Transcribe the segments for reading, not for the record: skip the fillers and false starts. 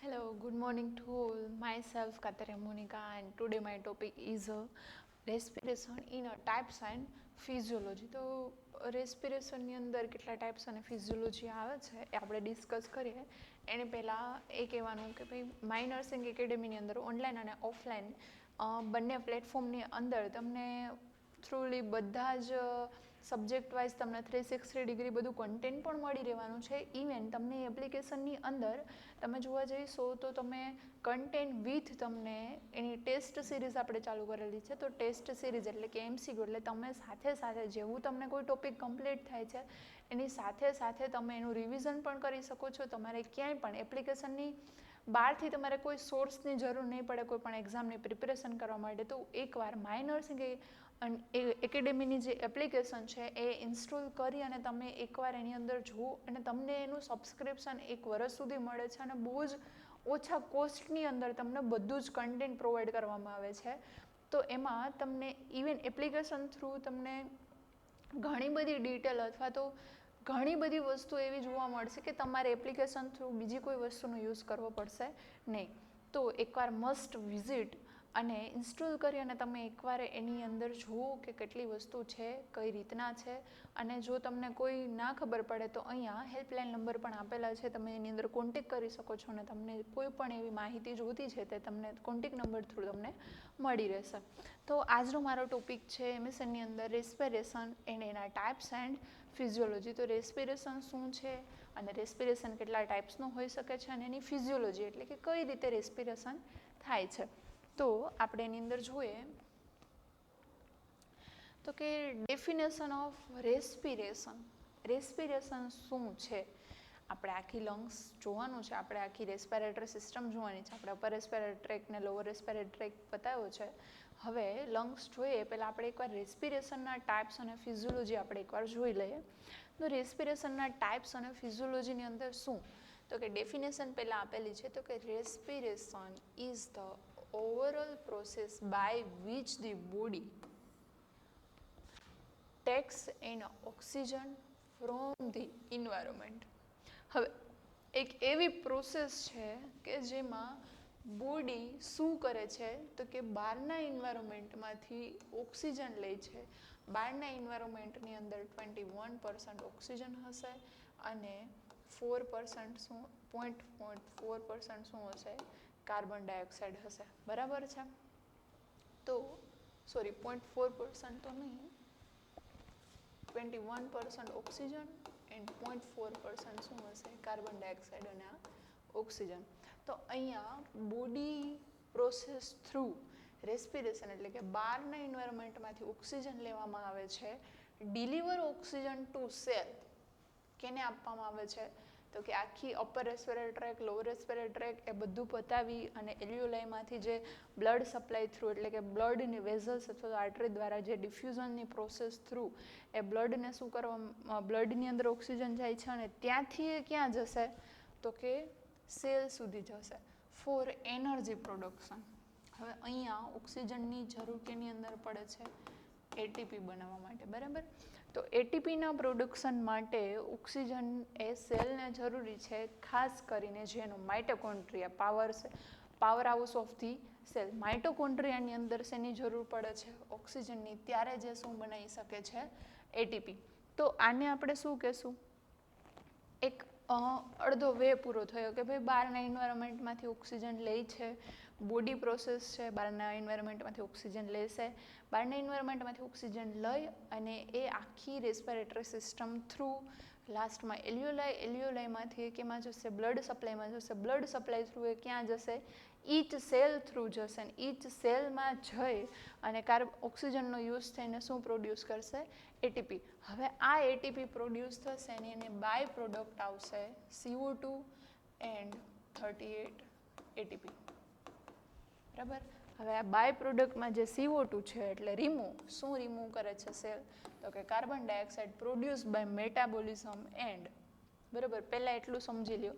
Hello, good morning to all. Myself Katarina Monica, and today my topic is respiration in a types and physiology. તો રેસ્પિરેશનની અંદર કેટલા types અને physiology આવે છે એ આપણે ડિસ્કસ કરીએ. એને પહેલાં એ કહેવાનું કે ભાઈ માય નર્સિંગ એકેડેમીની અંદર ઓનલાઈન અને ઓફલાઈન બંને પ્લેટફોર્મની અંદર તમને થ્રુલી બધા જ સબ્જેક્ટ વાઇઝ તમને 360 ડિગ્રી બધું કન્ટેન્ટ પણ મળી રહેવાનું છે. ઇવન તમને એપ્લિકેશનની અંદર તમે જોવા જઈશો તો તમે કન્ટેન્ટ વિથ તમને એની ટેસ્ટ સિરીઝ આપણે ચાલુ કરેલી છે. તો ટેસ્ટ સિરીઝ એટલે કે MCQ, એટલે તમે સાથે સાથે જેવું તમને કોઈ ટોપિક કમ્પ્લીટ થાય છે એની સાથે સાથે તમે એનું રિવિઝન પણ કરી શકો છો. તમારે ક્યાંય પણ એપ્લિકેશનની બહારથી તમારે કોઈ સોર્સની જરૂર નહીં પડે કોઈ પણ એક્ઝામની પ્રિપેરેશન કરવા માટે. તો એકવાર માય નર્સિંગ એકેડેમીની જે એપ્લિકેશન છે એ ઇન્સ્ટોલ કરી અને તમે એકવાર એની અંદર જુઓ અને તમને એનું સબસ્ક્રિપ્શન 1 વર્ષ સુધી મળે છે અને બહુ જ ઓછા કોસ્ટની અંદર તમને બધું જ કન્ટેન્ટ પ્રોવાઈડ કરવામાં આવે છે. તો એમાં તમને ઇવન એપ્લિકેશન થ્રુ તમને ઘણી બધી ડિટેલ અથવા તો ઘણી બધી વસ્તુ એવી જોવા મળશે કે તમારે એપ્લિકેશન થ્રુ બીજી કોઈ વસ્તુનો યુઝ કરવો પડશે નહીં. તો એકવાર મસ્ટ વિઝિટ અને ઇન્સ્ટોલ કરી અને તમે એકવાર એની અંદર જુઓ કે કેટલી વસ્તુ છે, કઈ રીતના છે. અને જો તમને કોઈ ના ખબર પડે તો અહીંયા હેલ્પલાઇન નંબર પણ આપેલા છે, તમે એની અંદર કોન્ટેક કરી શકો છો અને તમને કોઈ પણ એવી માહિતી જોઈતી છે તે તમને કોન્ટેક નંબર થ્રુ તમને મળી રહેશે. તો આજનો મારો ટોપિક છે એમએસએનની અંદર રેસ્પિરેશન એન્ડ એના ટાઈપ્સ એન્ડ ફિઝિયોલોજી. તો રેસ્પિરેશન શું છે અને રેસ્પિરેશન કેટલા ટાઈપ્સનું હોઈ શકે છે અને એની ફિઝિયોલોજી એટલે કે કઈ રીતે રેસ્પિરેશન થાય છે. તો આપણે એની અંદર જોઈએ તો કે ડેફિનેશન ઓફ રેસ્પિરેશન. રેસ્પિરેશન શું છે? આપણે આખી લંગ્સ જોવાનું છે, આપણે આખી રેસ્પિરેટરી સિસ્ટમ જોવાની છે. આપણે અપર રેસ્પિરેટરી ટ્રેક ને લોઅર રેસ્પિરેટરી ટ્રેક બતાવ્યો છે. હવે લંગ્સ જોઈએ પહેલાં આપણે એકવાર રેસ્પિરેશનના ટાઈપ્સ અને ફિઝિયોલોજી આપણે એકવાર જોઈ લઈએ. તો રેસ્પિરેશનના ટાઈપ્સ અને ફિઝિયોલોજીની અંદર શું તો કે ડેફિનેશન પહેલાં આપેલી છે. તો કે respiration is the overall process by which the body takes in oxygen from the environment. હવે એક એવી પ્રોસેસ છે કે જેમાં બોડી શું કરે છે તો કે બહારના એન્વાયરમેન્ટમાંથી ઓક્સિજન લે છે. બહારના એન્વાયરમેન્ટની અંદર 21% ઓક્સિજન હશે અને 4% શું 0.4% શું હશે કાર્બન ડાયોક્સાઇડ હશે. બરાબર છે? તો સોરી 0.4% તો નહીં, 21% ઓક્સિજન એન્ડ 0.4% શું હશે કાર્બન ડાયોક્સાઇડ અને આ ઓક્સિજન. તો અહીંયા બોડી પ્રોસેસ થ્રુ રેસ્પિરેશન એટલે કે બહારના એન્વાયરમેન્ટમાંથી ઓક્સિજન લેવામાં આવે છે. ડિલિવર ઓક્સિજન ટુ સેલ કેને આપવામાં આવે છે તો કે આખી upper respiratory tract, lower respiratory tract એ બધું પતાવી અને એલ્યુલાઈમાંથી જે બ્લડ સપ્લાય થ્રુ એટલે કે બ્લડની વેઝલ્સ અથવા આર્ટરી દ્વારા જે ડિફ્યુઝનની પ્રોસેસ થ્રુ એ બ્લડને શું કરવા બ્લડની અંદર ઓક્સિજન જાય છે અને ત્યાંથી એ ક્યાં જશે તો કે સેલ સુધી જશે ફોર એનર્જી પ્રોડક્શન. હવે અહીંયા ઓક્સિજનની જરૂર કેની અંદર પડે છે એટીપી બનાવવા માટે. બરાબર? તો એટીપીના પ્રોડક્શન માટે ઓક્સિજન એ સેલને જરૂરી છે, ખાસ કરીને જેનો mitochondria power house of the cell. માઇટોકોન્ડ્રિયાની અંદર શેની જરૂર પડે છે ઓક્સિજનની, ત્યારે જે શું બનાવી શકે છે એટીપી. તો આને આપણે શું કહેશું એક અડધો વે પૂરો થયો કે ભાઈ બહારના એન્વાયરમેન્ટમાંથી ઓક્સિજન લે છે, બોડી પ્રોસેસ છે, બહારના એન્વાયરમેન્ટમાંથી ઓક્સિજન લેશે, બહારના એન્વાયરમેન્ટમાંથી ઓક્સિજન લઈ અને એ આખી રેસ્પિરેટરી સિસ્ટમ થ્રુ લાસ્ટમાં એલ્યુલાઈમાંથી કેમાં જશે બ્લડ સપ્લાયમાં જશે. બ્લડ સપ્લાય થ્રુ એ ક્યાં જશે ઈચ સેલ થ્રુ જશે અને ઈચ સેલમાં જઈ અને ઓક્સિજનનો યુઝ થઈને શું પ્રોડ્યુસ કરશે એટીપી. હવે આ એટીપી પ્રોડ્યુસ થશે અને એને બાય પ્રોડક્ટ આવશે CO2 એન્ડ 38 એટીપી. બરાબર? હવે આ બાય પ્રોડક્ટમાં જે CO2 છે એટલે શું રિમૂવ કરે છે સેલ તો કે carbon dioxide produce by metabolism and. બરાબર? પહેલાં એટલું સમજી લ્યો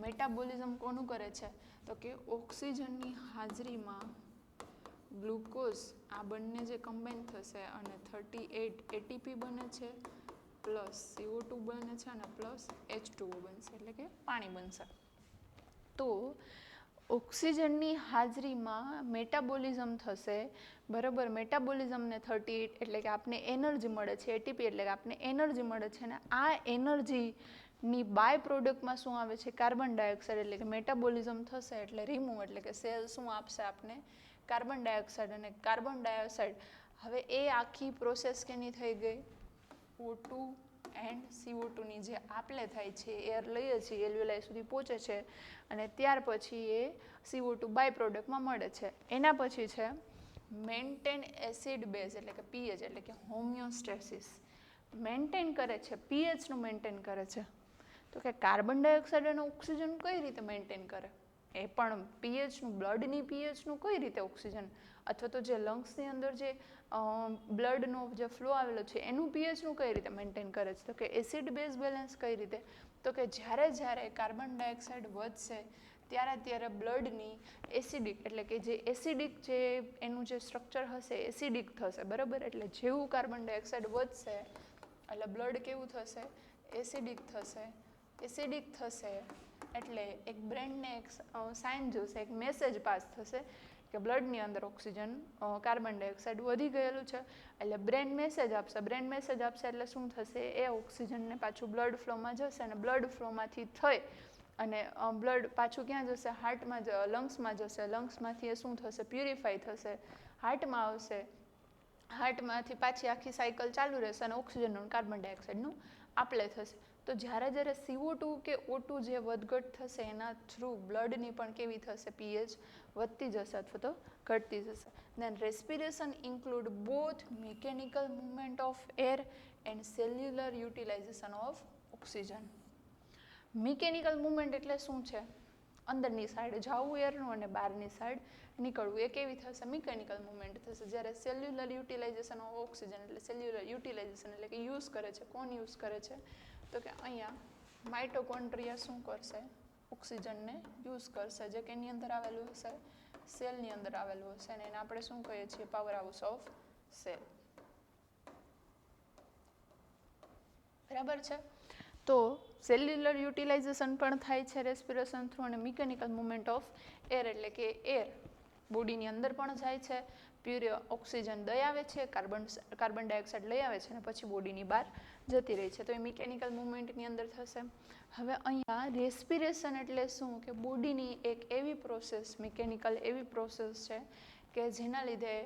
મેટાબોલિઝમ કોનું કરે છે તો કે ઓક્સિજનની હાજરીમાં ગ્લુકોઝ આ બંને જે કમ્બાઈન થશે અને 38 એટીપી બને છે પ્લસ CO2 બને છે અને પ્લસ H2O બનશે એટલે કે પાણી બનશે. તો ઓક્સિજનની હાજરીમાં મેટાબોલિઝમ થશે, બરાબર. મેટાબોલિઝમને 38 એટલે કે આપને એનર્જી મળે છે, એટીપી એટલે કે આપને એનર્જી મળે છે, અને આ એનર્જીની બાય પ્રોડક્ટમાં શું આવે છે? Carbon dioxide. એટલે કે મેટાબોલિઝમ થશે એટલે રિમૂવ, એટલે કે સેલ શું આપશે આપને? Carbon dioxide. અને કાર્બન ડાયોક્સાઇડ હવે એ આખી પ્રોસેસ કેની થઈ ગઈ? O2 એન્ડ CO2ની જે આપલે થાય છે, એર લઈએ છીએ, એલ્યુલાઈ સુધી પહોંચે છે, અને ત્યાર પછી એ CO2 બાય પ્રોડક્ટમાં મળે છે. એના પછી છે મેન્ટેન એસિડ બેઝ, એટલે કે પીએચ, એટલે કે હોમિયોસ્ટેસિસ. મેન્ટેન કરે છે, પીએચનું મેન્ટેન કરે છે. તો કે કાર્બન ડાયોક્સાઇડ અને ઓક્સિજન કઈ રીતે મેન્ટેન કરે? એ પણ પીએચનું, બ્લડની પીએચનું કઈ રીતે ઓક્સિજન, અથવા તો જે લંગ્સની અંદર જે બ્લડનો જે ફ્લો આવેલો છે એનું પીએચનું કઈ રીતે મેન્ટેન કરે છે? તો કે એસિડ બેઝ બેલેન્સ કઈ રીતે? તો કે જ્યારે કાર્બન ડાયોક્સાઇડ વધશે ત્યારે બ્લડની એસિડિક, એટલે કે જે એસિડિક જે એનું જે સ્ટ્રક્ચર હશે એસિડિક થશે, બરાબર. એટલે જેવું કાર્બન ડાયોક્સાઇડ વધશે એટલે બ્લડ કેવું થશે? એસિડિક થશે. એસિડિક થશે એટલે એક બ્રેનને એક સાઇન જોશે, એક મેસેજ પાસ થશે કે બ્લડની અંદર ઓક્સિજન, કાર્બન ડાયોક્સાઇડ વધી ગયેલું છે. એટલે બ્રેન મેસેજ આપશે. બ્રેન મેસેજ આપશે એટલે શું થશે? એ ઓક્સિજનને પાછું બ્લડ ફ્લોમાં જશે, અને બ્લડ ફ્લોમાંથી થઈ અને બ્લડ પાછું ક્યાં જશે? હાર્ટમાં, લંગ્સમાં જશે. લંગ્સમાંથી એ શું થશે? પ્યુરિફાઈ થશે, હાર્ટમાં આવશે. હાર્ટમાંથી પાછી આખી સાયકલ ચાલુ રહેશે અને ઓક્સિજનનું, કાર્બન ડાયોક્સાઇડનું આપલે થશે. તો જ્યારે CO2 કે O2 જે વધઘટ થશે એના થ્રુ બ્લડની પણ કેવી થશે? પીએચ વધતી જશે અથવા તો ઘટતી જશે. Then respiration include both mechanical movement of air and cellular utilisation of oxygen. Mechanical movement એટલે શું છે? અંદરની સાઈડ જવું એરનું અને બહારની સાઈડ નીકળવું. એ કેવી થશે? મિકેનિકલ મૂવમેન્ટ થશે. જ્યારે સેલ્યુલર યુટિલાઇઝેશન ઓફ ઓક્સિજન, એટલે સેલ્યુલર યુટિલાઇઝેશન એટલે કે યુઝ કરે છે. કોણ યુઝ કરે છે? તો કે અહીંયા માઇટોકોન્ડ્રિયા શું કરશે? ઓક્સિજનને યુઝ કરશે, જે કેની અંદર આવેલું હશે? સેલની અંદર આવેલું હશે, અને એને આપણે શું કહીએ છીએ? Power house of cell. બરાબર છે. તો સેલ્યુલર યુટિલાઇઝેશન પણ થાય છે રેસ્પિરેશન થ્રુ, અને મિકેનિકલ મૂવમેન્ટ ઓફ એર એટલે કે એર બોડીની અંદર પણ જાય છે, પ્યોર ઓક્સિજન દઈ આવે છે, કાર્બન ડાયોક્સાઇડ લઈ આવે છે, અને પછી બોડીની બહાર જતી રહી છે. તો એ મિકેનિકલ મૂવમેન્ટની અંદર થશે. હવે અહીંયા રેસ્પિરેશન એટલે શું? કે બોડીની એક એવી પ્રોસેસ, મિકેનિકલ એવી પ્રોસેસ છે કે જેના લીધે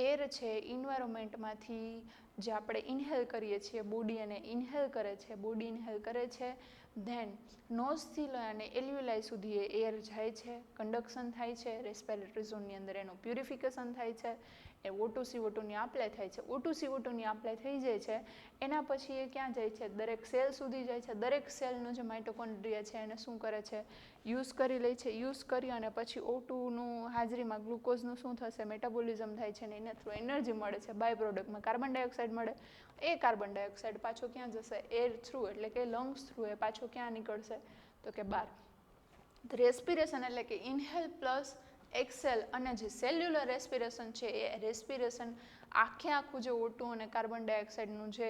એર છે ઇન્વાયરોમેન્ટમાંથી જે આપણે ઇન્હેલ કરીએ છીએ, બોડી એને ઇન્હેલ કરે છે, બોડી ઇન્હેલ કરે છે. ધેન નોઝથી લઈ અને એલ્યુલાઈ સુધી એ એર જાય છે, કન્ડક્શન થાય છે, રેસ્પિરેટરી ઝોનની અંદર એનું પ્યુરિફિકેશન થાય છે, એ O2 CO2ની આપલે થાય છે. O2 CO2ની આપલે થઈ જાય છે, એના પછી એ ક્યાં જાય છે? દરેક સેલ સુધી જાય છે. દરેક સેલનો જે માઇટોકોન્ડ્રિયા છે એને શું કરે છે? યુઝ કરી લે છે. યુઝ કરી અને પછી O2નું હાજરીમાં ગ્લુકોઝનું શું થશે? મેટાબોલિઝમ થાય છે, અને એના થ્રુ એનર્જી મળે છે. બાય પ્રોડક્ટમાં કાર્બન ડાયોક્સાઇડ મળે. એ કાર્બન ડાયોક્સાઇડ પાછો ક્યાં જશે? એર થ્રુ, એટલે કે લંગ્સ થ્રુ એ પાછો ક્યાં નીકળશે? તો કે બહાર. રેસ્પિરેશન એટલે કે ઇન્હેલ પ્લસ એક્સેલ, અને જે સેલ્યુલર રેસ્પિરેશન છે એ રેસ્પિરેશન આખું જે O2 અને કાર્બન ડાયોક્સાઇડનું જે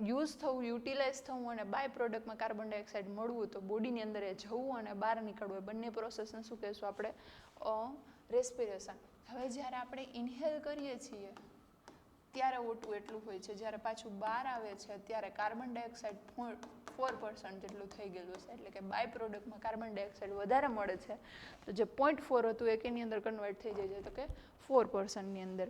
યુઝ થવું, યુટિલાઇઝ થવું, અને બાય પ્રોડક્ટમાં કાર્બન ડાયોક્સાઇડ મળવું, તો બોડીની અંદર એ જવું અને બહાર નીકળવું, એ બંને પ્રોસેસને શું કહીશું આપણે? રેસ્પિરેશન. હવે જ્યારે આપણે ઇન્હેલ કરીએ છીએ ત્યારે O2 એટલું હોય છે, જ્યારે પાછું બહાર આવે છે ત્યારે કાર્બન ડાયોક્સાઇડ 4% જેટલું થઈ ગયેલું છે, એટલે કે બાય પ્રોડક્ટમાં કાર્બન ડાયોક્સાઇડ વધારે મળે છે. તો જે 0.4 હતું એ કેની અંદર કન્વર્ટ થઈ જાય છે? તો કે 4%ની અંદર.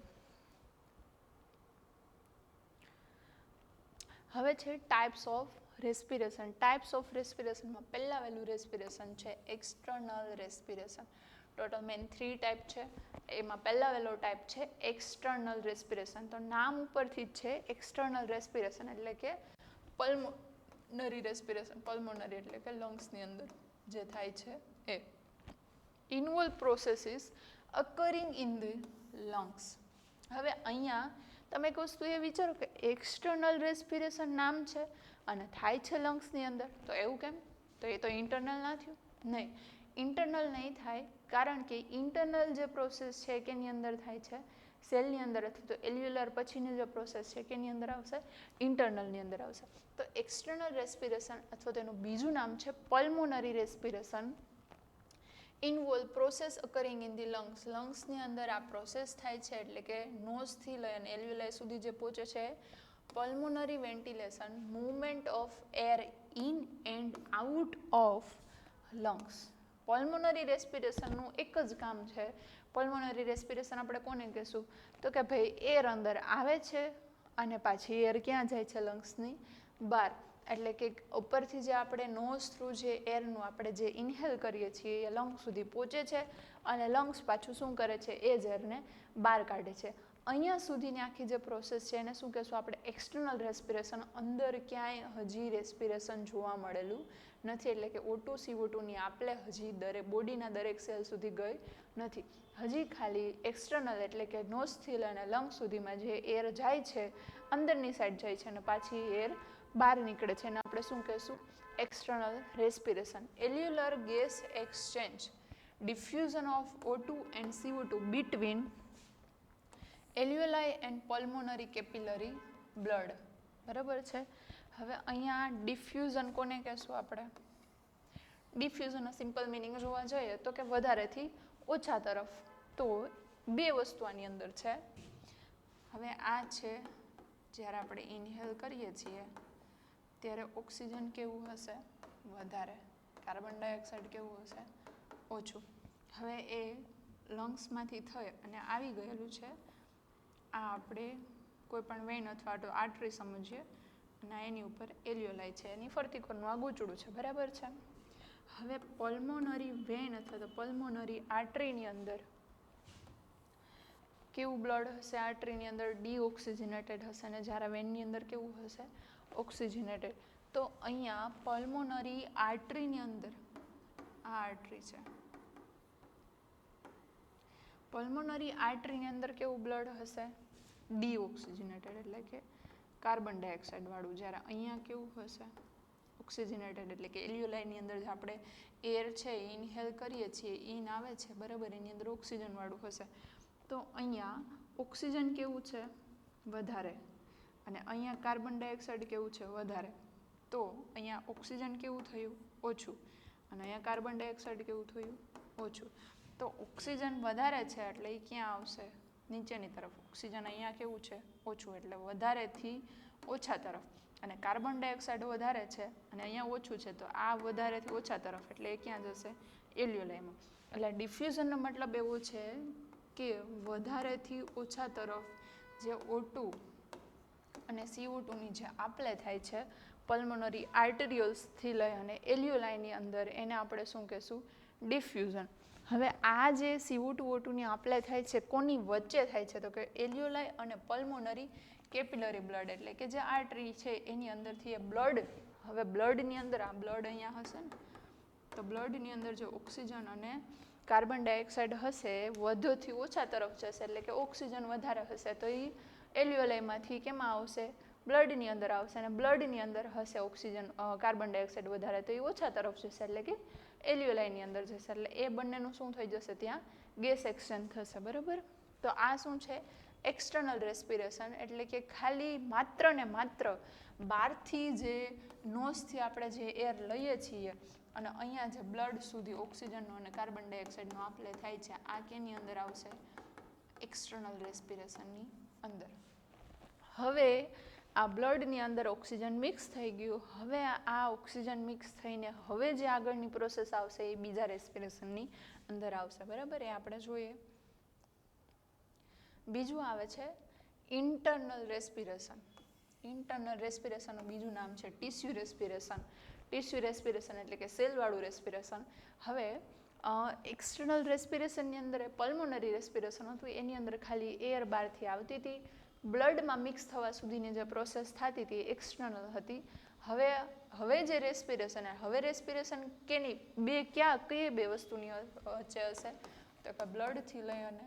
હવે છે types of respiration. Types of રેસ્પિરેશનમાં પહેલા વહેલું રેસ્પિરેશન છે external respiration. Total main 3 type છે. એમાં પહેલા વહેલો ટાઈપ છે એક્સટર્નલ રેસ્પિરેશન. તો નામ ઉપરથી જ છે એક્સટર્નલ રેસ્પિરેશન એટલે કે પલ્મોનરી રેસ્પિરેશન. પલ્મોનરી એટલે કે લંગ્સની અંદર જે થાય છે એ. Involve processes occurring in the lungs. હવે અહીંયા તમે એક વસ્તુ એ વિચારો કે એક્સટર્નલ રેસ્પિરેશન નામ છે અને થાય છે લંગ્સની અંદર, તો એવું કેમ? તો એ તો ઇન્ટરનલ ના થયું? નહીં, ઇન્ટરનલ નહીં થાય, કારણ કે ઇન્ટરનલ જે પ્રોસેસ છે કેની અંદર થાય છે? સેલની અંદર, અથવા તો એલ્યુલર પછીની જે પ્રોસેસ છે કેની અંદર આવશે? ઇન્ટરનલની અંદર આવશે. તો એક્સટર્નલ રેસ્પિરેશન અથવા તો એનું બીજું નામ છે pulmonary respiration. Involve process occurring in the લંગ્સની અંદર આ પ્રોસેસ થાય છે, એટલે કે નોઝથી લઈ અને એલ્વ્યુલાઈ સુધી જે પહોંચે છે. Pulmonary ventilation, movement of air in and out of lungs. Pulmonary રેસ્પિરેશનનું એક જ કામ છે. પલ્મોનરી રેસ્પિરેશન આપણે કોને કહેશું? તો કે ભાઈ એર અંદર આવે છે અને પાછી એર ક્યાં જાય છે? લંગ્સની બહાર. એટલે કે ઉપરથી જે આપણે નોઝ થ્રુ જે એરનું આપણે જે ઇન્હેલ કરીએ છીએ એ લંગ્સ સુધી પહોંચે છે અને લંગ્સ પાછું શું કરે છે? એ જ એરને બહાર કાઢે છે. અહીંયા સુધીની આખી જે પ્રોસેસ છે એને શું કહેશું આપણે? External respiration. અંદર ક્યાંય હજી રેસ્પિરેશન જોવા મળેલું નથી, એટલે કે O2 CO2ની આપલે હજી બોડીના દરેક સેલ સુધી ગઈ નથી. હજી ખાલી એક્સટર્નલ એટલે કે નોઝથી લઈને લંગ્સ સુધીમાં જે એર જાય છે અંદરની સાઈડ જાય છે અને પાછી એર બહાર નીકળે છે એને આપણે શું કહેશું? External respiration. Alveolar gas exchange, diffusion of O2 and CO2 between alveoli and pulmonary capillary blood. બરાબર છે. હવે અહીંયા ડિફ્યુઝન કોને કહેશું આપણે? ડિફ્યુઝનનો સિમ્પલ મિનિંગ જોવા જઈએ તો કે વધારેથી ઓછા તરફ. તો બે વસ્તુ આની અંદર છે. હવે આ છે જ્યારે આપણે ઇન્હેલ કરીએ છીએ ત્યારે ઓક્સિજન કેવું હશે? વધારે. કાર્બન ડાયોક્સાઇડ કેવું હશે? ઓછું. હવે એ લંગ્સમાંથી થઈ અને આવી ગયેલું છે. આ આપણે કોઈ પણ વેઇન અથવા તો આર્ટરી સમજીએ અને એની ઉપર એલ્યુલાઈ છે, એની ફરતી કોરનું આ ગૂંચળું છે. બરાબર છે. હવે પલ્મોનરી વેઇન અથવા તો પલ્મોનરી આર્ટરીની અંદર કેવું બ્લડ હશે? આર્ટરીની અંદર ડીઓક્સિજનેટેડ હશે અને જ્યારે વેનની અંદર કેવું હશે? ઓક્સિજનેટેડ. તો અહીંયા પલ્મોનરી આર્ટરીની અંદર આ આર્ટરી છે. પલ્મોનરી આર્ટરીની અંદર કેવું બ્લડ હશે? ડીઓક્સિજનેટેડ એટલે કે કાર્બન ડાયોક્સાઇડ વાળું. જ્યારે અહીંયા કેવું હશે? ઓક્સિજનેટેડ એટલે કે એલ્યુલાઈની અંદર જે આપણે એર છે એ ઇન્હેલ કરીએ છીએ, ઇન આવે છે, બરાબર, એની અંદર ઓક્સિજન વાળું હશે. તો અહીંયા ઓક્સિજન કેવું છે? વધારે. અને અહીંયા કાર્બન ડાયોક્સાઇડ કેવું છે? વધારે. તો અહીંયા ઓક્સિજન કેવું થયું? ઓછું. અને અહીંયા કાર્બન ડાયોક્સાઇડ કેવું થયું? ઓછું. તો ઓક્સિજન વધારે છે એટલે એ ક્યાં આવશે? નીચેની તરફ. ઓક્સિજન અહીંયા કેવું છે? ઓછું. એટલે વધારેથી ઓછા તરફ. અને કાર્બન ડાયોક્સાઇડ વધારે છે અને અહીંયા ઓછું છે, તો આ વધારેથી ઓછા તરફ એટલે એ ક્યાં જશે? એલ્યુલાઈમાં. એટલે ડિફ્યુઝનનો મતલબ એવો છે કે વધારેથી ઓછા તરફ જે O2 અને CO2ની જે આપલે થાય છે પલ્મોનરી આર્ટેરિયલ્સથી લઈ અને એલ્યુલાઈની અંદર, એને આપણે શું કહેશું? ડિફ્યુઝન. હવે આ જે CO2 O2ની આપલે થાય છે કોની વચ્ચે થાય છે? તો કે એલ્યુલાઈ અને પલ્મોનરી કેપિલરી બ્લડ, એટલે કે જે આર્ટરી છે એની અંદરથી એ બ્લડ. હવે બ્લડની અંદર આ બ્લડ અહીંયા હશે ને, તો બ્લડની અંદર જે ઓક્સિજન અને કાર્બન ડાયોક્સાઇડ હશે વધુથી ઓછા તરફ જશે, એટલે કે ઓક્સિજન વધારે હશે તો એ એલ્યુલાઈમાંથી કેમાં આવશે? બ્લડની અંદર આવશે. અને બ્લડની અંદર હશે ઓક્સિજન કાર્બન ડાયોક્સાઇડ વધારે તો એ ઓછા તરફ જશે, એટલે કે એલ્યુલાઈની અંદર જશે. એટલે એ બંનેનું શું થઈ જશે? ત્યાં ગેસ એક્સચેન્જ થશે. બરાબર. તો આ શું છે? External respiration. એટલે કે ખાલી માત્ર ને માત્ર બહારથી જે નોઝથી આપણે જે એર લઈએ છીએ અને અહીંયા જે બ્લડ સુધી ઓક્સિજનનો અને કાર્બન ડાયોક્સાઇડનો આપલે થાય છે, આ કેની અંદર આવશે? એક્સટર્નલ રેસ્પિરેશનની અંદર. હવે આ બ્લડની અંદર ઓક્સિજન મિક્સ થઈ ગયું. હવે આ ઓક્સિજન મિક્સ થઈને હવે જે આગળની પ્રોસેસ આવશે એ બીજા રેસ્પિરેશનની અંદર આવશે. બરાબર. એ આપણે જોઈએ. બીજું આવે છે ઇન્ટરનલ રેસ્પિરેશન. ઇન્ટરનલ રેસ્પિરેશનનું બીજું નામ છે ટીસ્યુ રેસ્પિરેશન. ટીસ્યુ રેસ્પિરેશન એટલે કે સેલવાળું રેસ્પિરેશન. હવે એક્સટર્નલ રેસ્પિરેશનની અંદર પલ્મોનરી રેસ્પિરેશન હતું, એની અંદર ખાલી એર બહારથી આવતી હતી, બ્લડમાં મિક્સ થવા સુધીની જે પ્રોસેસ થતી હતી એક્સટર્નલ હતી. હવે જે રેસ્પિરેશન, હવે રેસ્પિરેશન કેની કઈ બે વસ્તુની વચ્ચે હશે? તો કે બ્લડથી લઈ અને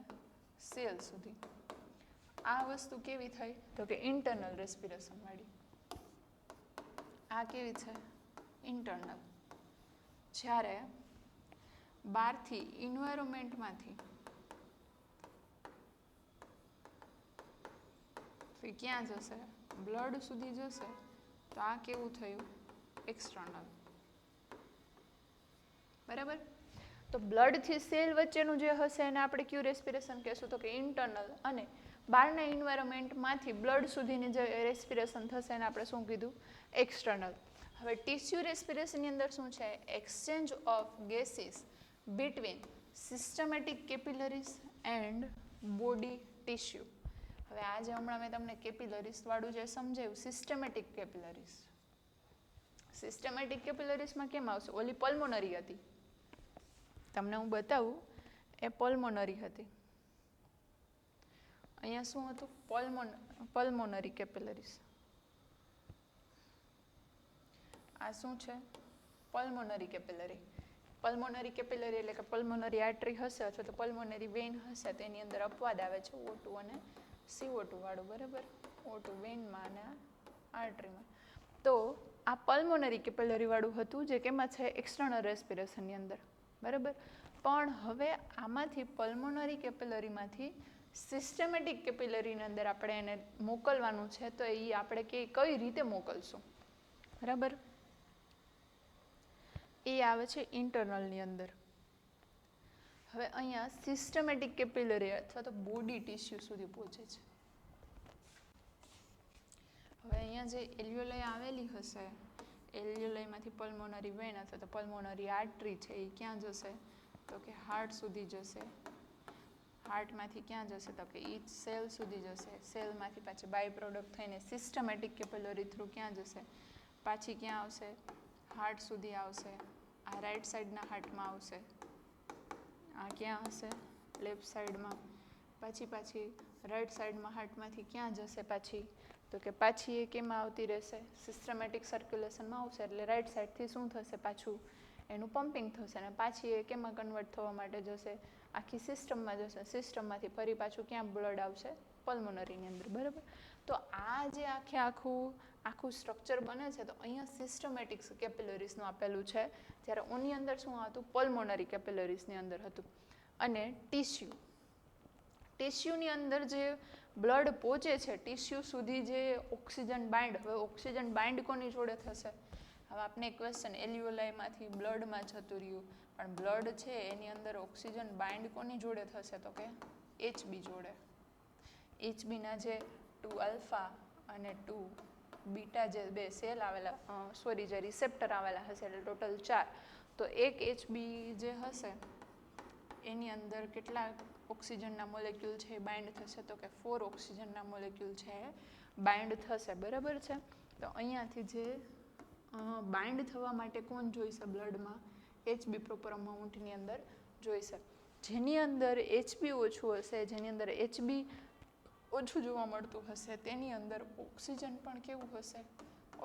સેલ સુધી. આ વસ્તુ કેવી થઈ? તો કે ઇન્ટરનલ રેસ્પિરેશન વાળી. આ કેવી છે? ઇન્ટરનલ. જ્યારે બહારથી ઇન્વાયરોમેન્ટમાંથી ક્યાં જશે? બ્લડ સુધી જશે. તો આ કેવું થયું? એક્સટર્નલ. બરાબર. તો તો બ્લડથી સેલ વચ્ચેનું જે હશે એને આપણે ક્યુ રેસ્પિરેશન કહેશું, તો કે ઇન્ટરનલ. અને બહારના એન્વાયરમેન્ટમાંથી બ્લડ સુધીની જે રેસ્પિરેશન થશે એને આપણે શું કીધું, એક્સટર્નલ. હવે ટિશ્યુ રેસ્પિરેશનની અંદર શું છે, exchange of gases between systematic capillaries and body tissue. હવે આ જે હમણાં મેં તમને કેપિલરીઝ વાળું જે સમજાવ્યું, સિસ્ટમેટિક કેપિલરીઝ, સિસ્ટમેટિક કેપિલરીઝમાં કેમ આવશે, ઓલી પલ્મોનરી હતી, તમને હું બતાવું, એ પલ્મોનરી હતી. અહીંયા શું હતું, પલ્મોનરી કેપિલરીઝ. આ શું છે, પલ્મોનરી કેપિલરી. પલ્મોનરી કેપિલરી એટલે કે પલ્મોનરી આર્ટરી હશે અથવા તો પલ્મોનરી વેઇન હશે, તેની અંદર અપવાદ આવે છે O2 અને CO2 વાળું, બરાબર, O2 વેઇનમાં અને આર્ટરીમાં. તો આ પલ્મોનરી કેપિલરી વાળું હતું જે કેમાં છે, એક્સટર્નલ રેસ્પિરેશનની અંદર, બરાબર. પણ હવે આમાંથી પલ્મોનરી કેપિલરીમાંથી સિસ્ટમેટિક કેપિલરીની અંદર આપણે એને મોકલવાનું છે, તો એ આપણે કઈ રીતે મોકલશું, બરાબર, એ આવે છે ઇન્ટરનલની અંદર. હવે અહીંયા સિસ્ટમેટિક કેપિલરી અથવા તો બોડી ટિશ્યુ સુધી પહોંચે છે. હવે અહીંયા જે એલ્યુલાઈ આવેલી હશે, એલ્યુલાઈમાંથી પલ્મોનરી વેન અથવા તો પલ્મોનરી આર્ટરી છે એ ક્યાં જશે, તો કે હાર્ટ સુધી જશે. હાર્ટમાંથી ક્યાં જશે, તો કે ઈચ સેલ સુધી જશે. સેલમાંથી પાછી બાય પ્રોડક્ટ થઈને સિસ્ટમેટિક કેપિલરી થ્રુ ક્યાં જશે, પાછી ક્યાં આવશે, હાર્ટ સુધી આવશે. આ રાઈટ સાઈડના હાર્ટમાં આવશે, આ ક્યાં હશે, લેફ્ટ સાઈડમાં. પાછી રાઈટ સાઈડમાં હાર્ટમાંથી ક્યાં જશે પાછી, તો કે પાછી એ કેમાં આવતી રહેશે, સિસ્ટમેટિક સર્ક્યુલેશનમાં આવશે. એટલે રાઈટ સાઈડથી શું થશે, પાછું એનું પમ્પિંગ થશે અને પાછી એ કેમાં કન્વર્ટ થવા માટે જશે, આખી સિસ્ટમમાં જશે. સિસ્ટમમાંથી ફરી પાછું ક્યાં બ્લડ આવશે, પલ્મોનરીની અંદર, બરાબર. તો આ જે આખું સ્ટ્રક્ચર બને છે, તો અહીંયા સિસ્ટમેટિક કેપિલરીઝનું આપેલું છે, જ્યારે ઓની અંદર શું હતું, પલ્મોનરી કેપિલરીઝની અંદર હતું. અને ટિશ્યુની અંદર જે બ્લડ પહોંચે છે, ટિશ્યુ સુધી જે ઓક્સિજન બાઇન્ડ, હવે ઓક્સિજન બાઇન્ડ કોની જોડે થશે, હવે આપને ક્વેશ્ચન, એલ્યુલાઈમાંથી બ્લડમાં જતું રહ્યું, પણ બ્લડ છે એની અંદર ઓક્સિજન બાઇન્ડ કોની જોડે થશે, તો કે HB જોડે. HBના જે 2 આલ્ફા અને 2 બીટા જે બે સેલ આવેલા, જે રિસેપ્ટર આવેલા હશે, એટલે ટોટલ 4. તો એક HB જે હશે એની અંદર કેટલા ઓક્સિજનના મોલેક્યુલ છે એ બાઇન્ડ થશે, તો કે 4 ઓક્સિજનના મોલેક્યુલ છે એ બાઇન્ડ થશે, બરાબર છે. તો અહીંયાથી જે બાઇન્ડ થવા માટે કોણ જોઈશે બ્લડમાં, HB પ્રોપર અમાઉન્ટની અંદર જોઈશે. જેની અંદર HB ઓછું હશે, જેની અંદર HB ઓછું જોવા મળતું હશે, તેની અંદર ઓક્સિજન પણ કેવું હશે,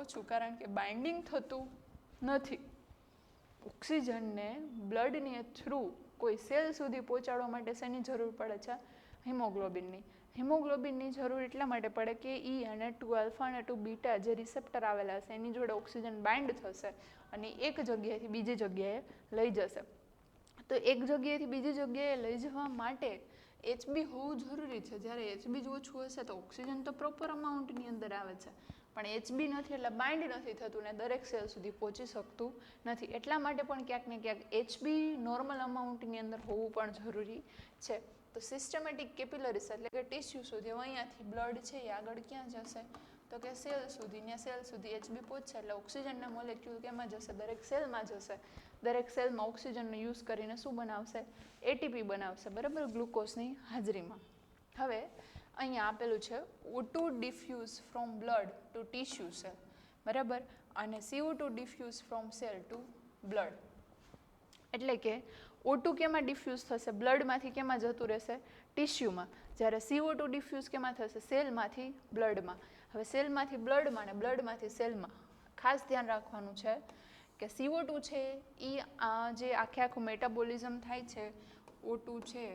ઓછું, કારણ કે બાઇન્ડિંગ થતું નથી. ઓક્સિજનને બ્લડની થ્રુ કોઈ સેલ સુધી પહોંચાડવા માટે શેની જરૂર પડે છે, હિમોગ્લોબિનની. હિમોગ્લોબિનની જરૂર એટલા માટે પડે કે ઈ અને 2 આલ્ફા અને 2 બીટા જે રિસેપ્ટર આવેલા હશે એની જોડે ઓક્સિજન બાઇન્ડ થશે અને એક જગ્યાએથી બીજી જગ્યાએ લઈ જશે. તો એક જગ્યાએથી બીજી જગ્યાએ લઈ જવા માટે HB હોવું જરૂરી છે. જ્યારે HB જ ઓછું હશે તો ઓક્સિજન તો પ્રોપર અમાઉન્ટની અંદર આવે છે, પણ HB નથી એટલે બાઇન્ડ નથી થતું ને દરેક સેલ સુધી પહોંચી શકતું નથી. એટલા માટે પણ ક્યાંક ને ક્યાંક HB નોર્મલ અમાઉન્ટની અંદર હોવું પણ જરૂરી છે. તો સિસ્ટમેટિક કેપિલરીઝ એટલે કે ટિશ્યુ સુધી અહીંયાથી બ્લડ છે એ આગળ ક્યાં જશે, તો કે સેલ સુધી. ને સેલ સુધી HB પહોંચશે એટલે ઓક્સિજનના મોલેક્યુલ કેમાં જશે, દરેક સેલમાં જશે. દરેક સેલમાં ઓક્સિજનનો યુઝ કરીને શું બનાવશે, ATP બનાવશે, બરાબર, ગ્લુકોઝની હાજરીમાં. હવે અહીંયા આપેલું છે O2 diffuse from blood to tissue cell, બરાબર, અને CO2 diffuse from cell to blood. એટલે કે O2 કેમાં ડિફ્યુઝ થશે, બ્લડમાંથી કેમાં જતું રહેશે, ટિશ્યુમાં. જ્યારે CO2 ડિફ્યુઝ કેમાં થશે, સેલમાંથી બ્લડમાં. હવે સેલમાંથી બ્લડમાં ને બ્લડમાંથી સેલમાં ખાસ ધ્યાન રાખવાનું છે કે CO2 છે એ જે આખું મેટાબોલિઝમ થાય છે, O2 છે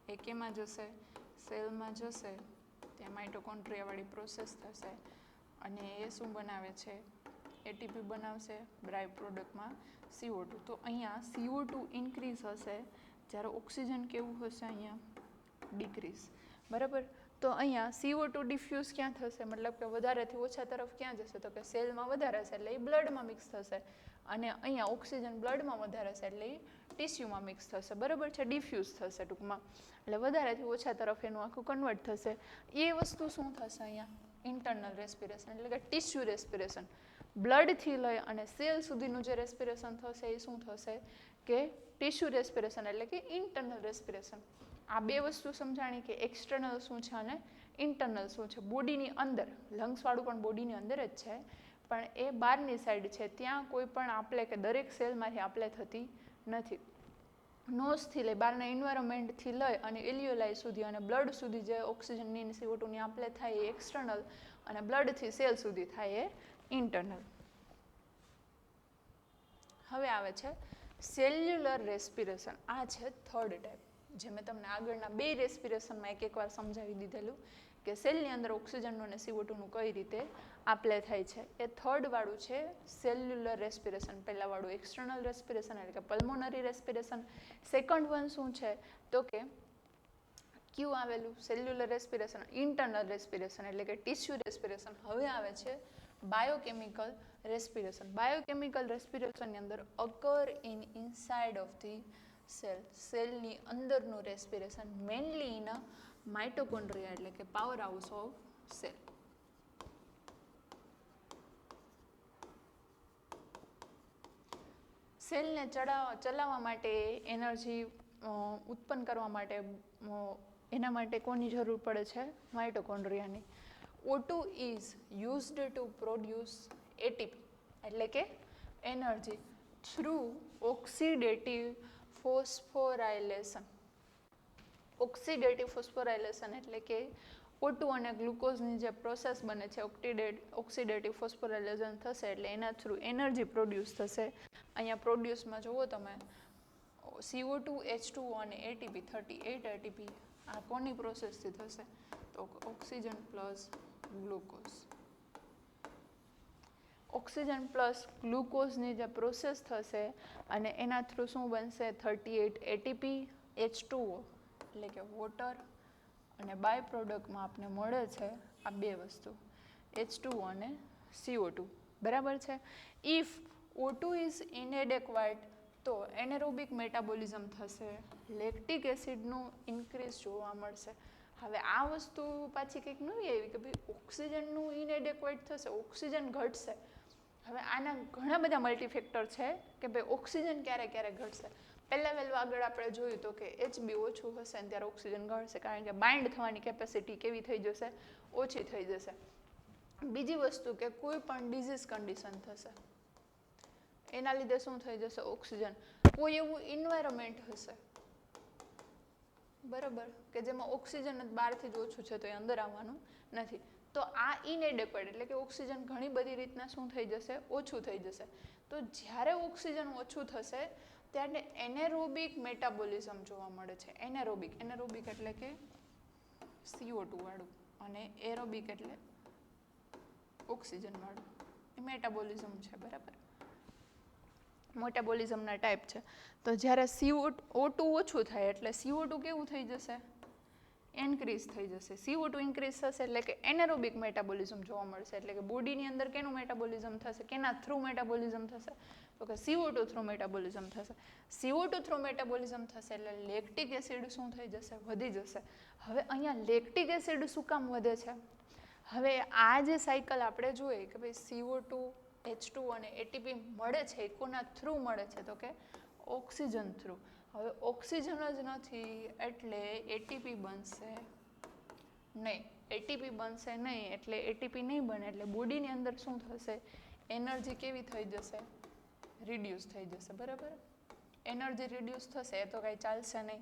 એ કેમાં જશે, સેલમાં જશે, ત્યાં માઇટોકોન્ડ્રિયાવાળી પ્રોસેસ થશે અને એ શું બનાવે છે, ATP બનાવશે, બાય પ્રોડક્ટમાં CO2. તો અહીંયા CO2 ઇન્ક્રીઝ હશે જ્યારે ઓક્સિજન કેવું હશે, અહીંયા ડિક્રીઝ, બરાબર. તો અહીંયા CO2 ડિફ્યુઝ ક્યાં થશે, મતલબ કે વધારેથી ઓછા તરફ ક્યાં જશે, તો કે સેલમાં વધારે હશે એટલે એ બ્લડમાં મિક્સ થશે અને અહીંયા ઓક્સિજન બ્લડમાં વધારે છે એટલે એ ટિશ્યુમાં મિક્સ થશે, બરાબર છે, ડિફ્યુઝ થશે ટૂંકમાં, એટલે વધારેથી ઓછા તરફ એનું આખું કન્વર્ટ થશે. એ વસ્તુ શું થશે અહીંયા? ઇન્ટરનલ રેસ્પિરેશન એટલે કે ટિશ્યુ રેસ્પિરેશન. બ્લડથી લઈ અને સેલ સુધીનું જે રેસ્પિરેશન થશે એ શું થશે કે ટિશ્યુ રેસ્પિરેશન એટલે કે ઇન્ટરનલ રેસ્પિરેશન. આ બે વસ્તુ સમજાણી કે એક્સટર્નલ શું છે અને ઇન્ટરનલ શું છે. બોડીની અંદર, લંગ્સવાળું પણ બોડીની અંદર જ છે, પણ એ બહારની સાઈડ છે, ત્યાં કોઈ પણ આપલે કે દરેક સેલમાંથી આપલે થતી નથી. નોઝથી લઈ બહારના એન્વાયરમેન્ટથી લઈ અને એલ્યુલાઈ સુધી અને બ્લડ સુધી જે ઓક્સિજનની CO2ની આપલે થાય એ એક્સટર્નલ અને બ્લડથી સેલ સુધી થાય એ ઇન્ટરનલ. હવે આવે છે સેલ્યુલર રેસ્પિરેશન. આ છે થર્ડ ટાઈપ, જે મેં તમને આગળના બે રેસ્પિરેશનમાં એક વાર સમજાવી દીધેલું કે સેલની અંદર ઓક્સિજનનું અને CO2નું કઈ રીતે આપલે થાય છે. એ થર્ડ વાળું છે સેલ્યુલર રેસ્પિરેશન. પહેલા વાળું એક્સટર્નલ રેસ્પિરેશન એટલે કે પલ્મોનરી રેસ્પિરેશન. સેકન્ડ વન શું છે તો કે ક્યું આવેલું સેલ્યુલર રેસ્પિરેશન, ઇન્ટરનલ રેસ્પિરેશન એટલે કે ટિશ્યુ રેસ્પિરેશન. હવે આવે છે બાયોકેમિકલ રેસ્પિરેશન. બાયોકેમિકલ રેસ્પિરેશનની અંદર અકર ઇનસાઇડ ઓફ ધી સેલ, સેલની અંદરનું રેસ્પિરેશન, મેઇનલી ઇન માઇટોકોન્ડ્રિયા એટલે કે પાવર હાઉસ ઓફ સેલ. સેલને ચલાવવા માટે, એનર્જી ઉત્પન્ન કરવા માટે, એના માટે કોની જરૂર પડે છે? માઇટોકોન્ડ્રિયાની. O2 is used to produce ATP એટલે કે energy through oxidative phosphorylation. Oxidative phosphorylation એટલે કે O2 અને ગ્લુકોઝની જે પ્રોસેસ બને છે, ઓક્સિડેટિવ ફોસ્ફોરાયલેશન થશે એટલે એના થ્રુ એનર્જી પ્રોડ્યુસ થશે. અહીંયા પ્રોડ્યુસમાં જુઓ તમે CO2, H2O અને ATP, 38 ATP. આ કોની પ્રોસેસથી થશે? તો oxygen plus glucose. Oxygen plus ગ્લુકોઝની જે પ્રોસેસ થશે અને એના થ્રુ શું બનશે? 38 ATP, H2O એટલે કે વોટર, અને બાય પ્રોડક્ટમાં આપણે મળે છે આ બે વસ્તુ H2O અને CO2, બરાબર છે. ઇફ O2 ઇઝ ઇનએડેક્વાટ તો એનેરોબિક મેટાબોલિઝમ થશે, લેક્ટિક એસિડનું ઇન્ક્રીઝ જોવા મળશે. હવે આ વસ્તુ પાછી કંઈક નવી આવી કે ભાઈ ઓક્સિજનનું ઇનએડેક્વાટ થશે, ઓક્સિજન ઘટશે. હવે આના ઘણા બધા મલ્ટીફેક્ટર છે કે ભાઈ ઓક્સિજન ક્યારે ક્યારે ઘટશે. પહેલાં વહેલું આગળ આપણે જોયું તો કે HB ઓછું હશે ને ત્યારે ઓક્સિજન ઘટશે, કારણ કે બાઇન્ડ થવાની કેપેસિટી કેવી થઈ જશે? ઓછી થઈ જશે. બીજી વસ્તુ કે કોઈ પણ ડિઝીઝ કન્ડિશન થશે, એના લીધે શું થઈ જશે? ઓક્સિજન. કોઈ એવું ઇન્વાયરમેન્ટ હશે, બરાબર, કે જેમાં ઓક્સિજન જ બહારથી જ ઓછું છે તો એ અંદર આવવાનું નથી, તો આ ઇનએડેક્વેટ એટલે કે ઓક્સિજન ઘણી બધી રીતના શું થઈ જશે? ઓછું થઈ જશે. તો જ્યારે ઓક્સિજન ઓછું થશે ત્યારે એનેરોબિક મેટાબોલિઝમ જોવા મળે છે. એનેરોબિક એટલે કે CO2 વાળું અને એરોબિક એટલે ઓક્સિજન વાળું. એ મેટાબોલિઝમ છે, બરાબર. મેટાબોલિઝમના ટાઈપ છે. તો જ્યારે CO2 ઓછું થાય એટલે CO2 કેવું થઈ જશે? ઇન્ક્રીઝ થઈ જશે. CO2 ઇન્ક્રીઝ થશે એટલે કે એનેરોબિક મેટાબોલિઝમ જોવા મળશે. એટલે કે બોડીની અંદર કેનું મેટાબોલિઝમ થશે? કેના થ્રુ મેટાબોલિઝમ થશે? તો કે CO2 થ્રુ મેટાબોલિઝમ થશે. CO2 થ્રુ મેટાબોલિઝમ થશે એટલે લેક્ટિક એસિડ શું થઈ જશે? વધી જશે. હવે અહીંયા લેક્ટિક એસિડ શું કામ વધે છે? હવે આ જે સાયકલ આપણે જોઈએ કે ભાઈ CO2, H2 અને ATP મળે છે, એ કોના થ્રુ મળે છે? તો કે ઓક્સિજન થ્રુ. હવે ઓક્સિજન જ નથી એટલે ATP બનશે નહીં. ATP બનશે નહીં એટલે ATP નહીં બને એટલે બોડીની અંદર શું થશે? એનર્જી કેવી થઈ જશે? રિડ્યુસ થઈ જશે, બરાબર. એનર્જી રિડ્યુસ થશે એ તો કાંઈ ચાલશે નહીં.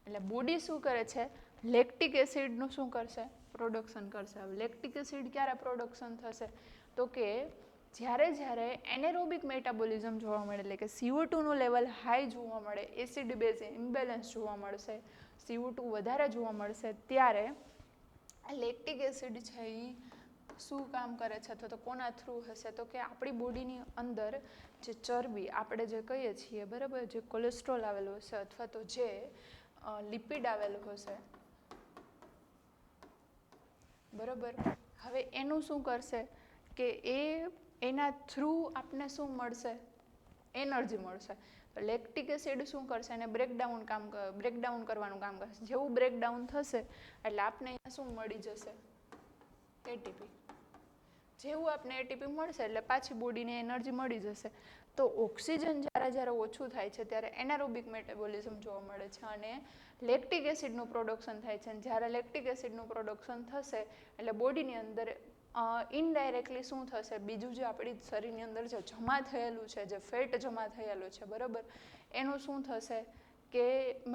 એટલે બોડી શું કરે છે? લેક્ટિક એસિડનું શું કરશે? પ્રોડક્શન કરશે. હવે લેક્ટિક એસિડ ક્યારે પ્રોડક્શન થશે? તો કે જ્યારે એનેરોબિક મેટાબોલિઝમ જોવા મળે એટલે કે CO2નું લેવલ હાઈ જોવા મળે, એસિડ બેઝ ઇમ્બેલેન્સ જોવા મળશે, CO2 વધારે જોવા મળશે, ત્યારે લેક્ટિક એસિડ છે એ શું કામ કરે છે અથવા તો કોના થ્રુ હશે? તો કે આપણી બોડીની અંદર જે ચરબી આપણે જે કહીએ છીએ, બરાબર, જે કોલેસ્ટ્રોલ આવેલો હશે અથવા તો જે લિપિડ આવેલું હશે, બરાબર. હવે એનું શું કરશે કે એના થ્રુ આપને શું મળશે? એનર્જી મળશે. તો લેક્ટિક એસિડ શું કરશે? એને બ્રેકડાઉન કરવાનું કામ કરશે. જેવું બ્રેકડાઉન થશે એટલે આપણે અહીંયા શું મળી જશે? એટીપી. જેવું આપણે એટીપી મળશે એટલે પાછી બોડીને એનર્જી મળી જશે. તો ઓક્સિજન જ્યારે ઓછું થાય છે ત્યારે એનારોબિક મેટાબોલિઝમ જોવા મળે છે અને લેક્ટિક એસિડનું પ્રોડક્શન થાય છે. અને જ્યારે લેક્ટિક એસિડનું પ્રોડક્શન થશે એટલે બોડીની અંદર ઇનડાયરેક્ટલી શું થશે? બીજું જે આપણી શરીરની અંદર જે જમા થયેલું છે, જે ફેટ જમા થયેલું છે, બરાબર, એનું શું થશે કે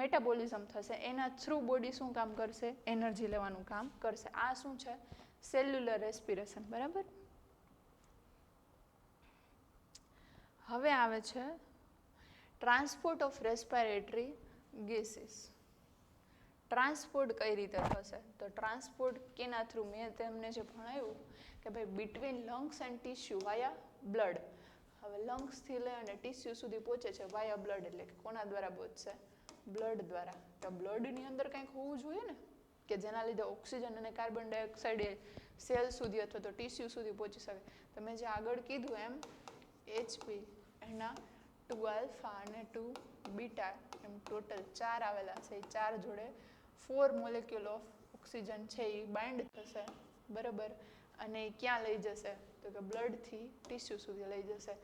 મેટાબોલિઝમ થશે. એના થ્રુ બોડી શું કામ કરશે? એનર્જી લેવાનું કામ કરશે. આ શું છે? સેલ્યુલર રેસ્પિરેશન, બરાબર. હવે આવે છે transport of respiratory gases. Transport કઈ રીતે થશે? તો ટ્રાન્સપોર્ટ કેના થ્રુ? મેં તેમને જે ભણાવ્યું કે ભાઈ between lungs and tissue via blood. હવે લંગ્સથી લઈ અને ટીસ્યુ સુધી પહોંચે છે વાયા બ્લડ, એટલે કે કોના દ્વારા પહોંચશે? બ્લડ દ્વારા. તો બ્લડની અંદર કંઈક હોવું જોઈએ ને કે જેના લીધે ઓક્સિજન અને કાર્બન ડાયોક્સાઇડ સેલ સુધી અથવા તો ટીસ્યુ સુધી પહોંચી શકે. તો મેં જે આગળ કીધું એમ HP એના 2 આલ્ફા અને 2 બીટા એમ ટોટલ 4 આવેલા છે. એ 4 જોડે 4 મોલેક્યુલ ઓફ ઓક્સિજન છે એ બાઇન્ડ થશે, બરાબર, અને એ ક્યાં લઈ જશે? તો કે બ્લડથી ટીસ્યુ સુધી લઈ જશે.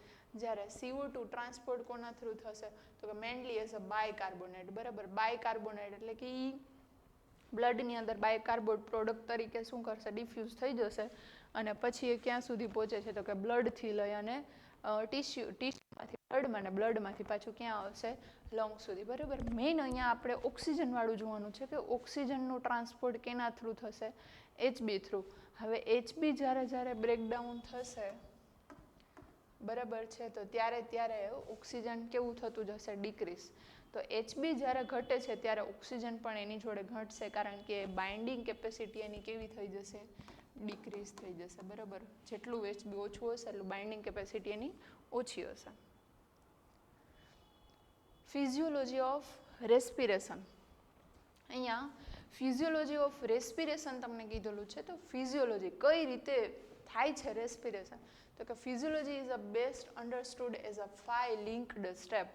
જ્યારે CO2 ટ્રાન્સપોર્ટ કોના થ્રુ થશે? તો કે મેનલી એઝ અ બાયકાર્બોનેટ, બરાબર. બાયકાર્બોનેટ એટલે કે એ બ્લડની અંદર બાયકાર્બોનેટ પ્રોડક્ટ તરીકે શું કરશે? ડિફ્યુઝ થઈ જશે અને પછી એ ક્યાં સુધી પહોંચે છે? તો કે બ્લડથી લઈ અને ટીસ્યુમાંથી બ્લડમાં અને બ્લડમાંથી પાછું ક્યાં આવશે? લંગ સુધી, બરાબર. મેઇન અહીંયા આપણે ઓક્સિજનવાળું જોવાનું છે કે ઓક્સિજનનું ટ્રાન્સપોર્ટ કેના થ્રુ થશે? HB through. હવે HB જ્યારે બ્રેકડાઉન થશે, બરાબર છે, તો ત્યારે ઓક્સિજન કેવું થતું જશે? ડિક્રીઝ. તો HB જ્યારે ઘટે છે ત્યારે ઓક્સિજન પણ એની જોડે ઘટશે, કારણ કે બાઇન્ડિંગ કેપેસિટી એની કેવી થઈ જશે? ડિક્રીઝ થઈ જશે, બરાબર. જેટલું HB ઓછું હશે એટલું બાઇન્ડિંગ કેપેસિટી એની ઓછી હશે. Physiology of respiration. અહીંયા ફિઝિયોલોજી ઓફ રેસ્પિરેશન તમને કીધેલું છે. તો ફિઝિયોલોજી કઈ રીતે થાય છે રેસ્પિરેશન? તો કે physiology is a best understood as a 5 linked step.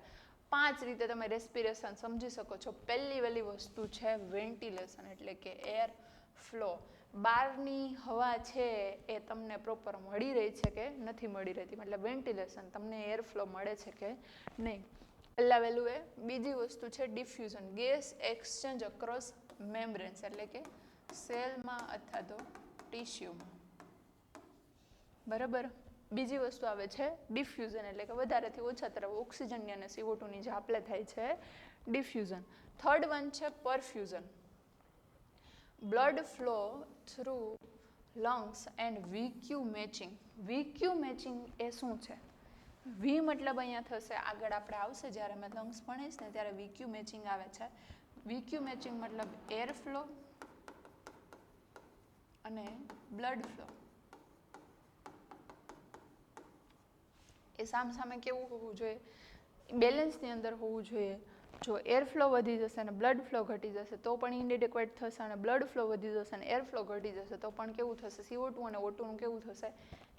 5 રીતે તમે રેસ્પિરેશન સમજી શકો છો. પહેલી વસ્તુ છે વેન્ટિલેશન, એટલે કે એર ફ્લો. બહારની હવા છે એ તમને પ્રોપર મળી રહી છે કે નથી મળી રહેતી, મતલબ વેન્ટિલેશન, તમને એર ફ્લો મળે છે કે નહીં. પહેલું એ. બીજી વસ્તુ છે ડિફ્યુઝન, ગેસ એક્સચેન્જ અક્રોસ મેમ્બ્રેન્સ, એટલે કે સેલમાં અથવા તો ટિશ્યુમાં, બરાબર. બીજી વસ્તુ આવે છે ડિફ્યુઝન, એટલે કે વધારેથી ઓછા તરફ ઓક્સિજનની અને CO2ની જે આપલે થાય છે ડિફ્યુઝન. થર્ડ વન છે perfusion, blood flow through lungs and VQ matching. VQ matching એ શું છે? V મતલબ અહીંયા થશે, આગળ આપણે આવશે જ્યારે મેં લંગ્સ ભણીશ ને ત્યારે VQ મેચિંગ આવે છે. VQ મેચિંગ મતલબ એર ફ્લો અને બ્લડ ફ્લો એ સામસામે કેવું હોવું જોઈએ? બેલેન્સની અંદર હોવું જોઈએ. જો એર ફ્લો વધી જશે અને બ્લડ ફ્લો ઘટી જશે તો પણ ઇનએડિક્વેટ થશે, અને બ્લડ ફ્લો વધી જશે અને એર ફ્લો ઘટી જશે તો પણ કેવું થશે? CO2 અને O2નું કેવું થશે?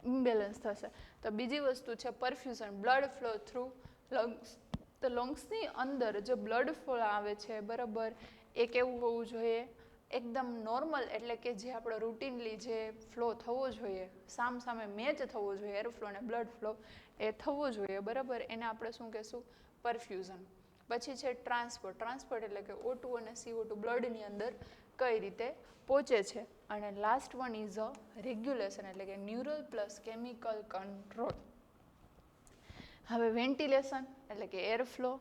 ઇમ્બેલેન્સ થશે. તો બીજી વસ્તુ છે perfusion, blood flow through lungs. તો લંગ્સની અંદર જે બ્લડ ફ્લો આવે છે, બરાબર, એ કેવું હોવું જોઈએ? એકદમ નોર્મલ, એટલે કે જે આપણો રૂટીનલી જે ફ્લો થવો જોઈએ, સામે મેચ થવો જોઈએ, એર ફ્લો અને બ્લડ ફ્લો એ થવો જોઈએ, બરાબર. એને આપણે શું કહેશું? પરફ્યુઝન. પછી છે ટ્રાન્સપોર્ટ. ટ્રાન્સપોર્ટ એટલે કે O2 અને CO2 બ્લડની અંદર કઈ રીતે પહોંચે છે. અને last one is a regulation, એટલે કે ન્યુરલ પ્લસ કેમિકલ કંટ્રોલ. હવે વેન્ટિલેશન એટલે કે એર ફ્લો,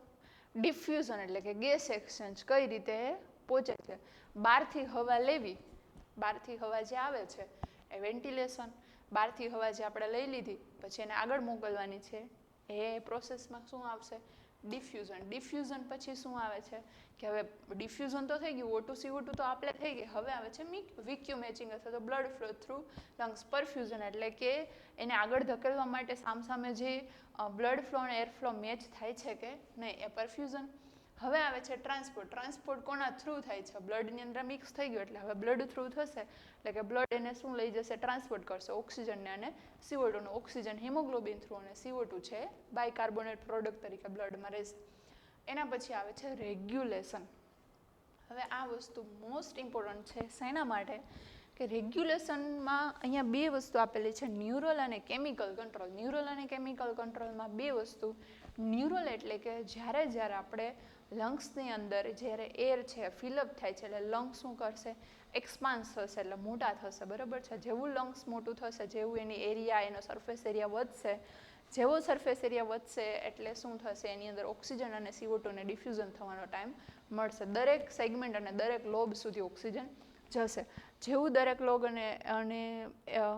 ડિફ્યુઝન એટલે કે ગેસ એક્સચેન્જ કઈ રીતે પહોંચે છે? બહારથી હવા લેવી, બહારથી હવા જે આવે છે એ વેન્ટિલેશન. બહારથી હવા જે આપણે લઈ લીધી પછી એને આગળ મોકલવાની છે એ પ્રોસેસમાં શું આવશે? ડિફ્યુઝન. ડિફ્યુઝન પછી શું આવે છે કે હવે ડિફ્યુઝન તો થઈ ગયું, O2 CO2 તો આપણે થઈ ગઈ, હવે આવે છે VQ મેચિંગ અથવા તો blood flow through lungs. Perfusion એટલે કે એને આગળ ધકેલવા માટે સામસામે જે બ્લડ ફ્લો અને એર ફ્લો મેચ થાય છે કે નહીં, એ પરફ્યુઝન. હવે આવે છે ટ્રાન્સપોર્ટ. ટ્રાન્સપોર્ટ કોના થ્રુ થાય છે? બ્લડની અંદર મિક્સ થઈ ગયું એટલે હવે બ્લડ થ્રુ થશે, એટલે કે બ્લડ એને શું લઈ જશે? ટ્રાન્સપોર્ટ કરશે ઓક્સિજનને અને CO2 નો. ઓક્સિજન હિમોગ્લોબિન થ્રુ અને CO2 છે બાયકાર્બોનેટ પ્રોડક્ટ તરીકે બ્લડમાં રહેશે. એના પછી આવે છે રેગ્યુલેશન. હવે આ વસ્તુ મોસ્ટ ઇમ્પોર્ટન્ટ છે. શેના માટે? કે રેગ્યુલેશનમાં અહીંયા બે વસ્તુ આપેલી છે, ન્યુરલ અને કેમિકલ કંટ્રોલ. ન્યુરલ અને કેમિકલ કંટ્રોલમાં બે વસ્તુ. ન્યુરલ એટલે કે જ્યારે આપણે લંગ્સની અંદર જ્યારે એર છે ફિલઅપ થાય છે એટલે લંગ્સ શું કરશે? એક્સપાન્સ થશે એટલે મોટા થશે, બરાબર છે. જેવું લંગ્સ મોટું થશે, જેવું એની એરિયા, એનો સરફેસ એરિયા વધશે, જેવો સરફેસ એરિયા વધશે એટલે શું થશે? એની અંદર ઓક્સિજન અને CO2 ને ડિફ્યુઝન થવાનો ટાઈમ મળશે. દરેક સેગમેન્ટ અને દરેક લોબ સુધી ઓક્સિજન જશે. જેવું દરેક લોગ અને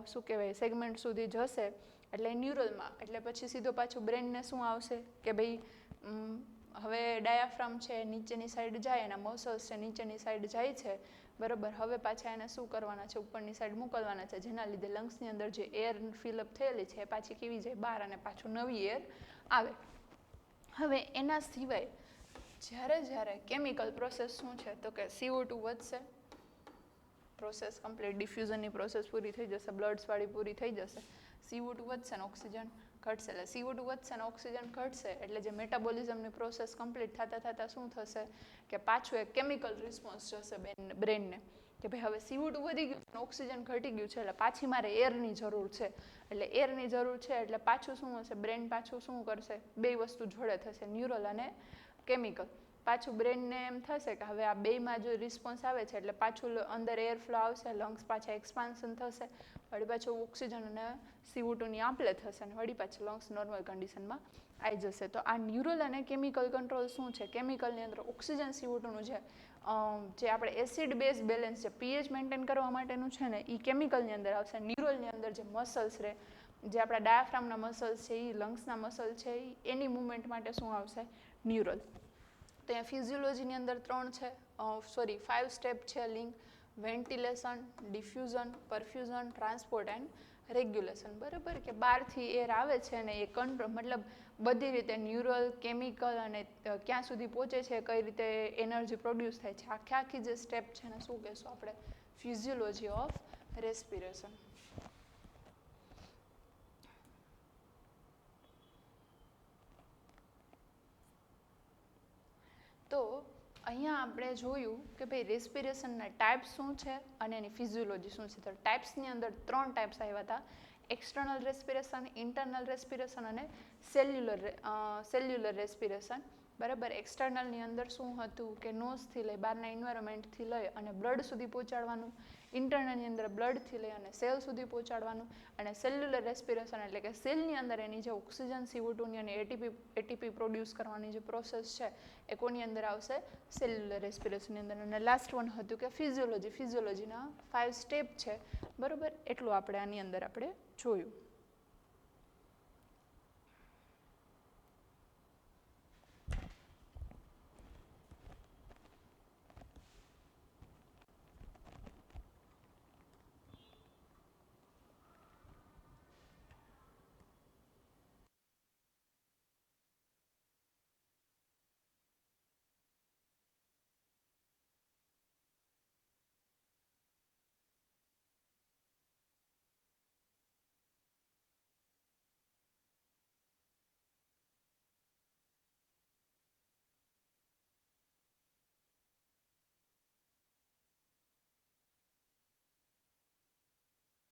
શું કહેવાય સેગમેન્ટ સુધી જશે એટલે ન્યુરલમાં, એટલે પછી સીધો પાછું બ્રેનને શું આવશે કે ભાઈ હવે ડાયાફ્રામ છે નીચેની સાઈડ જાય, એના મસલ્સ છે નીચેની સાઈડ જાય છે, બરાબર. હવે પાછા એને શું કરવાના છે? ઉપરની સાઈડ મોકલવાના છે, જેના લીધે લંગ્સની અંદર જે એર ફિલઅપ થયેલી છે એ પાછી કેવી જાય? બહાર, અને પાછું નવી એર આવે. હવે એના સિવાય જ્યારે કેમિકલ પ્રોસેસ શું છે તો કે CO2 વધશે, પ્રોસેસ કમ્પ્લીટ ડિફ્યુઝનની પ્રોસેસ પૂરી થઈ જશે, બ્લડ્સવાળી પૂરી થઈ જશે, CO2 વધશે ને ઓક્સિજન ઘટશે. એટલે CO2 વધશે ને ઓક્સિજન ઘટશે એટલે જે મેટાબોલિઝમની પ્રોસેસ કમ્પ્લીટ થતાં શું થશે કે પાછું એક કેમિકલ રિસ્પોન્સ જશે બ્રેનને કે ભાઈ હવે CO2 વધી ગયું ને ઓક્સિજન ઘટી ગયું છે એટલે પાછી મારે એરની જરૂર છે. એટલે એરની જરૂર છે એટલે પાછું શું હશે? બ્રેન પાછું શું કરશે? બે વસ્તુ જોડે થશે, ન્યુરલ અને કેમિકલ. પાછું બ્રેનને એમ થશે કે હવે આ બેયમાં જો રિસ્પોન્સ આવે છે એટલે પાછું અંદર એર ફ્લો આવશે, લંગ્સ પાછા એક્સપાન્શન થશે, વળી પાછું ઓક્સિજન અને CO2ની આપલે થશે અને વળી પાછું લંગ્સ નોર્મલ કન્ડિશનમાં આવી જશે. તો આ ન્યુરલ અને કેમિકલ કંટ્રોલ શું છે? કેમિકલની અંદર ઓક્સિજન CO2નું જે આપણે એસિડ બેઝ બેલેન્સ છે, pH મેન્ટેન કરવા માટેનું છે ને એ કેમિકલની અંદર આવશે. ન્યુરલની અંદર જે મસલ્સ રહે, જે આપણા ડાયાફ્રામના મસલ્સ છે, એ લંગ્સના મસલ છે, એની મૂવમેન્ટ માટે શું આવશે? ન્યુરલ. તો અહીંયા ફિઝિયોલોજીની અંદર 5 સ્ટેપ છે link: ventilation, diffusion, perfusion, transport and regulation, બરાબર. કે બહારથી એર આવે છે ને એ કંટ્રોલ, મતલબ બધી રીતે ન્યુરલ, કેમિકલ અને ક્યાં સુધી પહોંચે છે, કઈ રીતે એનર્જી પ્રોડ્યુસ થાય છે, આખી જે સ્ટેપ છે ને શું કહેશું આપણે? Physiology of respiration. તો અહીંયા આપણે જોયું કે ભાઈ રેસ્પિરેશનના ટાઈપ્સ શું છે અને એની ફિઝિયોલોજી શું છે. તો ટાઈપ્સની અંદર 3 ટાઈપ્સ આવ્યા હતા: એક્સટર્નલ રેસ્પિરેશન, ઇન્ટરનલ રેસ્પિરેશન અને સેલ્યુલર રેસ્પિરેશન, બરાબર. એક્સટર્નલની અંદર શું હતું કે નોઝથી લઈ, બહારના એન્વાયરમેન્ટથી લઈ અને બ્લડ સુધી પહોંચાડવાનું. ઇન્ટરનલની અંદર બ્લડથી લઈ અને સેલ સુધી પહોંચાડવાનું. અને સેલ્યુલર રેસ્પિરેશન એટલે કે સેલની અંદર એની જે ઓક્સિજન, CO2ની અને એટીપી પ્રોડ્યુસ કરવાની જે પ્રોસેસ છે એ કોની અંદર આવશે? સેલ્યુલર રેસ્પિરેશનની અંદર. અને લાસ્ટ વન હતું કે ફિઝિયોલોજી. ફિઝિયોલોજીના 5 સ્ટેપ છે, બરાબર. એટલું આપણે આની અંદર આપણે જોયું.